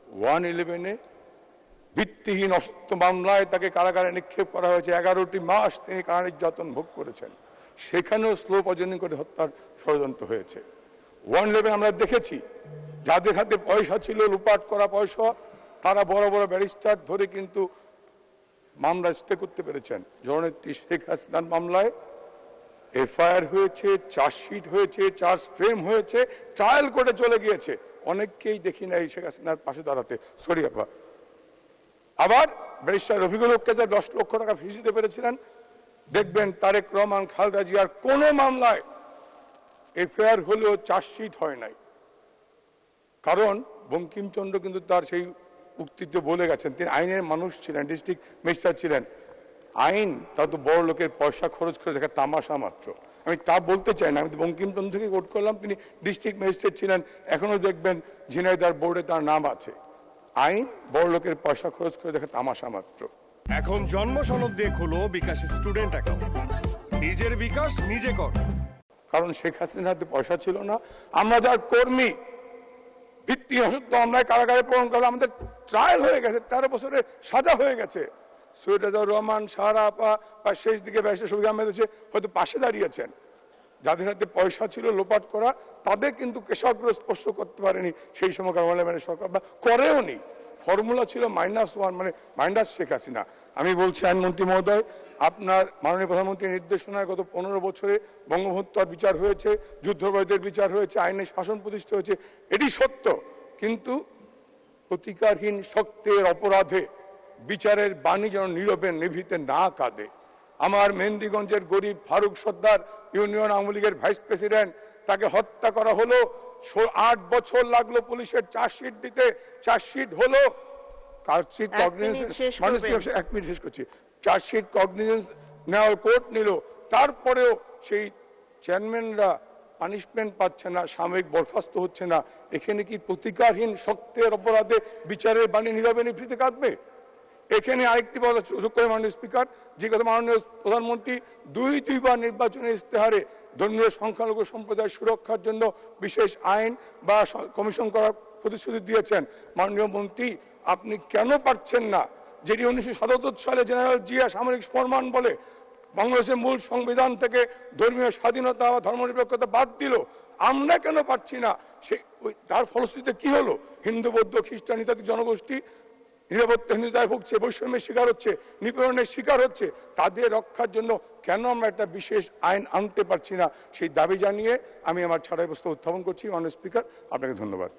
111-এ ভিত্তিহীন অসত্য মামলায় তাকে কারাগারে নিক্ষেপ করা হয়েছে। 11টি মাস তিনি কারা নির্যাতন ভোগ করেছেন। সেখানেও স্লো পয়জনিং করে হত্যার ষড়যন্ত্র হয়েছে। 111 আমরা দেখেছি যাদের হাতে পয়সা ছিল, লুপাট করা পয়সা, তারা বড় বড় ব্যারিস্টার ধরে কিন্তু মামলা স্টে করতে পেরেছেন। জননেত্রী শেখ হাসিনার মামলায় এফআইআর হয়েছে, চার্জশিট হয়েছে, চার্জ ফ্রেম হয়েছে, ট্রায়াল কোর্টে চলে গিয়েছে। অনেককেই দেখি না এই শেখ হাসিনার পাশে দাঁড়াতে। সরি আপা। আবার ব্যারিস্টার রফিকুল হককে 10 লক্ষ টাকা ফিস দিতে পেরেছিলেন। দেখবেন তারেক রহমান, খালেদা জিয়ার কোন মামলায় এফআইআর হলেও চার্জশিট হয় নাই। কারণ বঙ্কিমচন্দ্র কিন্তু তার সেই উক্তিতে বলে গেছেন, তিনি আইনের মানুষ ছিলেন, ডিস্ট্রিক্ট ম্যাজিস্ট্রেট ছিলেন। আইন তা তো বড় লোকের পয়সা খরচ করে দেখা তামাশা মাত্র। আমি তা বলতে চাই না, আমি তো বঙ্কিমচন্দ্র থেকে কোট করলাম, তিনি ডিস্ট্রিক্ট ম্যাজিস্ট্রেট ছিলেন। এখনো দেখবেন ঝিনাইদহ বোর্ডে তার নাম আছে। আইন বড় লোকের পয়সা খরচ করে দেখা তামাশা মাত্র। এখন জন্ম সনদ দিয়ে খোলো বিকাশ স্টুডেন্ট অ্যাকাউন্ট। নিজের বিকাশ নিজে কর। কারণ শেখ হাসিনার হাতে পয়সা ছিল না। আমরা যার কর্মী ভিত্তি অসত্য মামলায় কারাগারে প্রেরণ করলে আমাদের ট্রায়াল হয়ে গেছে, 13 বছরের সাজা হয়ে গেছে। সৈয়দ রাজাউর রহমান, সাহারা আপা বা শেষ দিকে ব্যারিস্টার শফিক আহমেদ হয়তো পাশে দাঁড়িয়েছেন। যাদের হাতে পয়সা ছিল লোপাট করা, তাদের কিন্তু কেশাগ্র স্পর্শ করতে পারেনি সেই সময় সরকার, বা করেও নি। ফর্মুলা ছিল -1, মানে মাইনাস শেখ হাসিনা। আমি বলছি আইনমন্ত্রী মহোদয়, আপনার মাননীয় প্রধানমন্ত্রীর নির্দেশনায় গত 15 বছরে বঙ্গহত্যার বিচার হয়েছে, যুদ্ধাপরাধীদের বিচার হয়েছে, আইনের শাসন প্রতিষ্ঠা হয়েছে, এটি সত্য। কিন্তু প্রতিকারহীন শক্তের অপরাধে বিচারের বাণী যেন নীরবে নিভৃতে না কাঁদে। আমার মেহেন্দিগঞ্জের গরিব ফারুক সর্দার, ইউনিয়ন আওয়ামী লীগের ভাইস প্রেসিডেন্ট, তাকে হত্যা করা হলো। 8 বছর লাগলো পুলিশের চার্জশিট দিতে। চার্জশিট হলো, চার্জশিট কগনিজেন্স, এক মিনিট শেষ করছি, চার্জশিট কগনিজেন্স নেওয়ার কোর্ট নিল। তারপরেও সেই চেয়ারম্যানরা পানিশমেন্ট পাচ্ছে না, সাময়িক বরখাস্ত হচ্ছে না। এখানে কি প্রতিকারহীন শক্তের অপরাধে বিচারের বাণী নীরবে নিভৃতে কাঁদবে? এখানে আরেকটি বলা সুযোগ করে মাননীয় স্পিকার, যে কথা মাননীয় প্রধানমন্ত্রী দুইবার নির্বাচনী ইস্তেহারে ধর্মীয় সংখ্যালঘু সম্প্রদায় সুরক্ষার জন্য বিশেষ আইন বা কমিশন করার প্রতিশ্রুতি দিয়েছেন। মাননীয় মন্ত্রী, আপনি কেন পারছেন না, যেটি 1977 সালে জেনারেল জিয়া সামরিক ফরমান বলে বাংলাদেশের মূল সংবিধান থেকে ধর্মীয় স্বাধীনতা বা ধর্মনিরপেক্ষতা বাদ দিল, আমরা কেন পাচ্ছি না? তার ফলশ্রুতিতে কি হলো? হিন্দু, বৌদ্ধ, খ্রিস্টান ইত্যাদি জনগোষ্ঠী নিরাপত্তাহীনতায় ভুগছে, বৈষম্যের শিকার হচ্ছে, নিপীড়নের শিকার হচ্ছে। তাদের রক্ষার জন্য কেন আমরা একটা বিশেষ আইন আনতে পারছি না? সেই দাবি জানিয়ে আমি আমার ছাড়াই প্রস্তাব উত্থাপন করছি। মাননীয় স্পিকার, আপনাকে ধন্যবাদ।